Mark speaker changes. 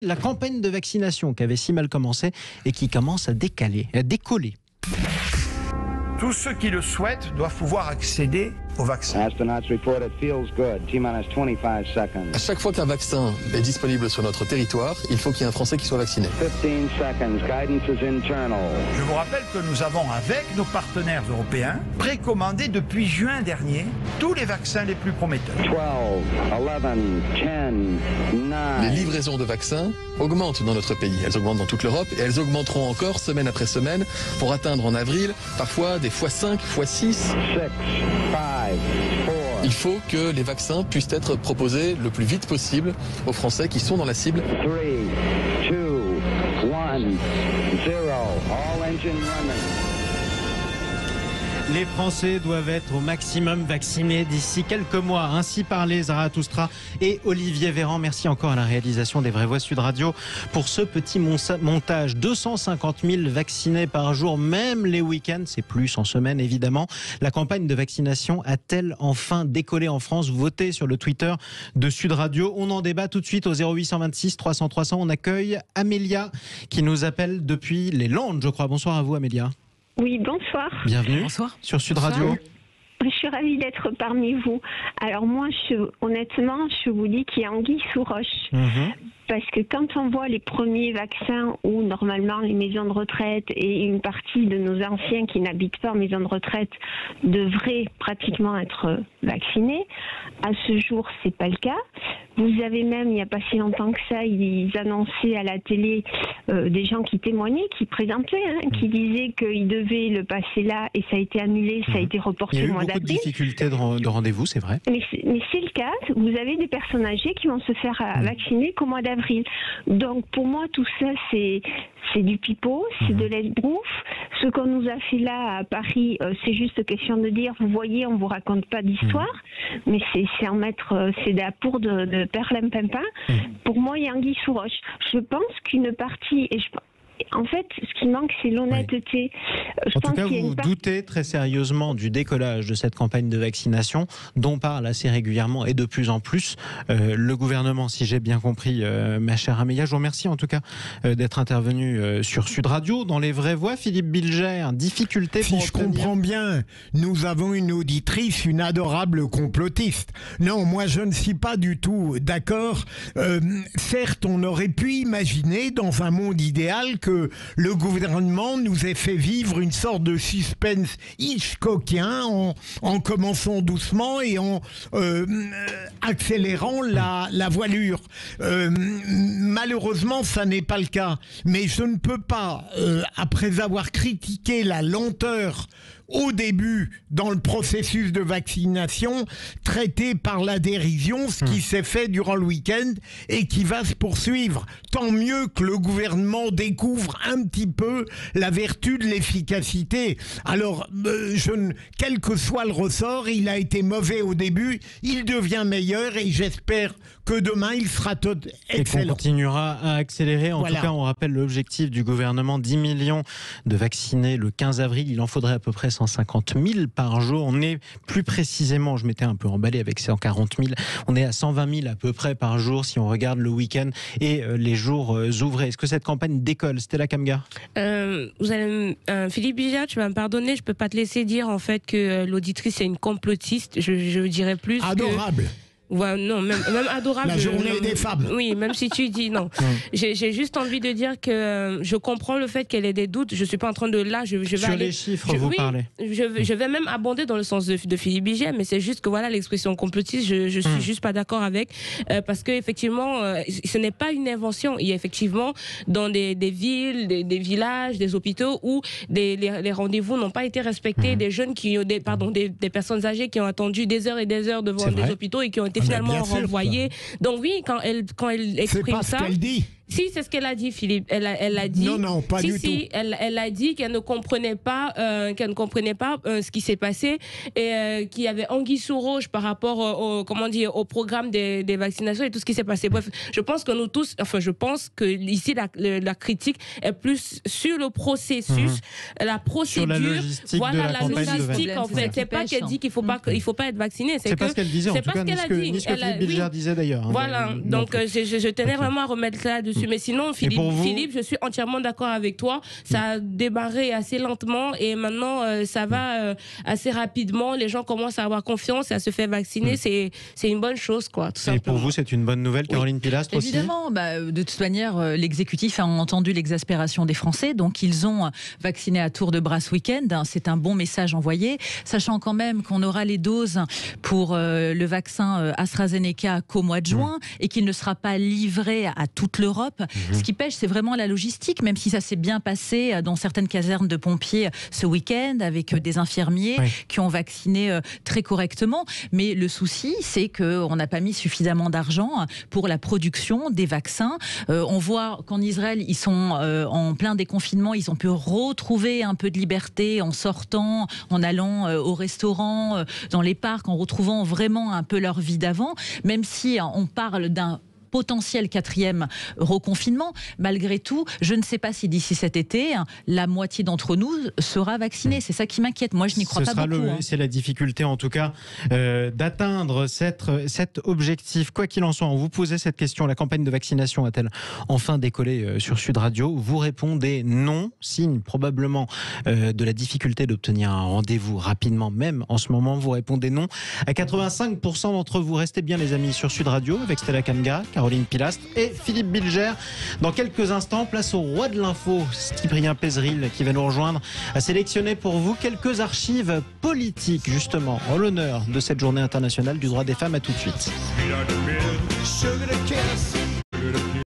Speaker 1: La campagne de vaccination qui avait si mal commencé et qui commence à décoller.
Speaker 2: Tous ceux qui le souhaitent doivent pouvoir accéder au vaccin.
Speaker 3: Astronauts report it feels good. T-minus 25 seconds.
Speaker 4: À chaque fois qu'un vaccin est disponible sur notre territoire, il faut qu'il y ait un Français qui soit vacciné.
Speaker 3: 15 seconds. Guidance is internal.
Speaker 2: Je vous rappelle que nous avons, avec nos partenaires européens, précommandé depuis juin dernier tous les vaccins les plus prometteurs.
Speaker 3: 12, 11, 10, 9.
Speaker 4: Les livraisons de vaccins augmentent dans notre pays. Elles augmentent dans toute l'Europe et elles augmenteront encore semaine après semaine pour atteindre en avril parfois des x5, x6.
Speaker 3: 6, 5, 4.
Speaker 4: Il faut que les vaccins puissent être proposés le plus vite possible aux Français qui sont dans la cible.
Speaker 3: 3, 2, 1, 0. All engine running.
Speaker 1: Les Français doivent être au maximum vaccinés d'ici quelques mois. Ainsi parlait Zarathustra et Olivier Véran. Merci encore à la réalisation des Vraies Voix Sud Radio pour ce petit montage. 250 000 vaccinés par jour, même les week-ends. C'est plus en semaine, évidemment. La campagne de vaccination a-t-elle enfin décollé en France? Votez sur le Twitter de Sud Radio. On en débat tout de suite au 0826 300 300. On accueille Amélia qui nous appelle depuis les Landes, je crois. Bonsoir à vous, Amélia.
Speaker 5: Oui, bonsoir.
Speaker 1: Bienvenue.
Speaker 6: Bonsoir.
Speaker 1: Sur Sud Radio.
Speaker 5: Je suis ravie d'être parmi vous. Alors moi, honnêtement, je vous dis qu'il y a anguille sous roche. Parce que quand on voit les premiers vaccins où normalement les maisons de retraite et une partie de nos anciens qui n'habitent pas en maison de retraite devraient pratiquement être vaccinés, à ce jour, c'est pas le cas. Vous avez même, il n'y a pas si longtemps que ça, ils annonçaient à la télé des gens qui témoignaient, qui présentaient, qui disaient qu'ils devaient le passer là et ça a été annulé, ça a été reporté au mois d'avril.
Speaker 1: Il y a eu beaucoup de difficultés de rendez-vous, c'est vrai.
Speaker 5: Mais c'est le cas. Vous avez des personnes âgées qui vont se faire vacciner qu'au mois d'avril. Donc pour moi, tout ça, c'est du pipeau, c'est de l'esbrouf. Ce qu'on nous a fait là à Paris, c'est juste question de dire, vous voyez, on vous raconte pas d'histoire, mais c'est en mettre, c'est de la poudre de perlimpinpin. Pour moi, il y a anguille sous roche. Je pense qu'une partie, en fait, ce qui manque, c'est l'honnêteté.
Speaker 1: En tout cas, vous doutez très sérieusement du décollage de cette campagne de vaccination dont parle assez régulièrement et de plus en plus le gouvernement, si j'ai bien compris, ma chère Amélia. Je vous remercie en tout cas d'être intervenu sur Sud Radio. Dans les vraies voix, Philippe Bilger, difficulté pour
Speaker 7: Si je comprends bien, nous avons une auditrice, une adorable complotiste. Non, moi je ne suis pas du tout d'accord. Certes, on aurait pu imaginer dans un monde idéal que le gouvernement nous ait fait vivre une sorte de suspense hitchcockien en commençant doucement et en accélérant la voilure. Malheureusement, ça n'est pas le cas. Mais je ne peux pas, après avoir critiqué la lenteur au début, dans le processus de vaccination, traité par la dérision, ce qui s'est fait durant le week-end et qui va se poursuivre. Tant mieux que le gouvernement découvre un petit peu la vertu de l'efficacité. Alors, quel que soit le ressort, il a été mauvais au début, il devient meilleur et j'espère que demain, il sera excellent.
Speaker 1: Et qu'on continuera à accélérer. En tout cas, on rappelle l'objectif du gouvernement, 10 millions de vaccinés le 15 avril. Il en faudrait à peu près 150 000 par jour. On est plus précisément, je m'étais un peu emballé avec 140 000, on est à 120 000 à peu près par jour si on regarde le week-end et les jours ouvrés. Est-ce que cette campagne décolle? Stella Kamgar?
Speaker 6: Philippe Bilger, tu vas me pardonner, je peux pas te laisser dire en fait que l'auditrice est une complotiste. Je dirais plus
Speaker 7: adorable.
Speaker 6: Ouais, non, même adorable.
Speaker 7: La journée des femmes.
Speaker 6: Oui, même si tu dis non. J'ai juste envie de dire que je comprends le fait qu'elle ait des doutes. Je suis pas en train de je vais
Speaker 1: sur les chiffres, vous parlez.
Speaker 6: Je vais même abonder dans le sens de Philippe Bilger, mais c'est juste que voilà l'expression complotiste, je suis juste pas d'accord avec parce que effectivement, ce n'est pas une invention. Il y a effectivement dans des villes, des villages, des hôpitaux où les rendez-vous n'ont pas été respectés, des jeunes des personnes âgées qui ont attendu des heures et des heures devant des hôpitaux et qui ont été finalement renvoyée. Donc oui, quand elle exprime ça,
Speaker 7: qu'elle dit.
Speaker 6: Si, c'est ce qu'elle a dit, Philippe. Elle a dit.
Speaker 7: Non, pas du tout.
Speaker 6: Elle a dit qu'elle ne comprenait pas, ce qui s'est passé et qu'il y avait anguille sous roche par rapport au programme des vaccinations et tout ce qui s'est passé. Bref, je pense que nous tous, je pense que ici la critique est plus sur le processus, la procédure,
Speaker 1: sur la logistique
Speaker 6: la logistique en fait. C'est pas qu'elle dit qu'il faut pas être vacciné.
Speaker 1: C'est pas ce qu'elle disait en tout cas, ni ce que Philippe Bilger disait d'ailleurs.
Speaker 6: Voilà. Donc je tenais vraiment à remettre ça dessus. dessus. Mais sinon, Philippe, je suis entièrement d'accord avec toi. Ça a démarré assez lentement et maintenant, ça va assez rapidement. Les gens commencent à avoir confiance et à se faire vacciner. C'est une bonne chose, quoi. Tout
Speaker 1: et pour vous, c'est une bonne nouvelle, Caroline Pilastre, aussi ?
Speaker 8: Évidemment, de toute manière, l'exécutif a entendu l'exaspération des Français, donc ils ont vacciné à tour de bras ce week-end. C'est un bon message envoyé, sachant quand même qu'on aura les doses pour le vaccin AstraZeneca qu'au mois de juin et qu'il ne sera pas livré à toute l'Europe. Ce qui pêche, c'est vraiment la logistique, même si ça s'est bien passé dans certaines casernes de pompiers ce week-end avec des infirmiers qui ont vacciné très correctement. Mais le souci, c'est qu'on n'a pas mis suffisamment d'argent pour la production des vaccins. On voit qu'en Israël, ils sont en plein déconfinement, ils ont pu retrouver un peu de liberté en sortant, en allant au restaurant, dans les parcs, en retrouvant vraiment un peu leur vie d'avant, même si on parle d'un potentiel 4e reconfinement. Malgré tout, je ne sais pas si d'ici cet été, la moitié d'entre nous sera vaccinée. C'est ça qui m'inquiète. Moi, je n'y crois pas beaucoup.
Speaker 1: C'est la difficulté, en tout cas, d'atteindre cet objectif. Quoi qu'il en soit, on vous posait cette question. La campagne de vaccination a-t-elle enfin décollé sur Sud Radio ? Vous répondez non, signe probablement de la difficulté d'obtenir un rendez-vous rapidement. Même en ce moment, vous répondez non. À 85% d'entre vous, restez bien les amis sur Sud Radio avec Stella Kamga, Caroline Pilastre et Philippe Bilger. Dans quelques instants, place au roi de l'info, Cyprien Pézeril, qui va nous rejoindre, a sélectionné pour vous quelques archives politiques, justement, en l'honneur de cette journée internationale du droit des femmes. À tout de suite.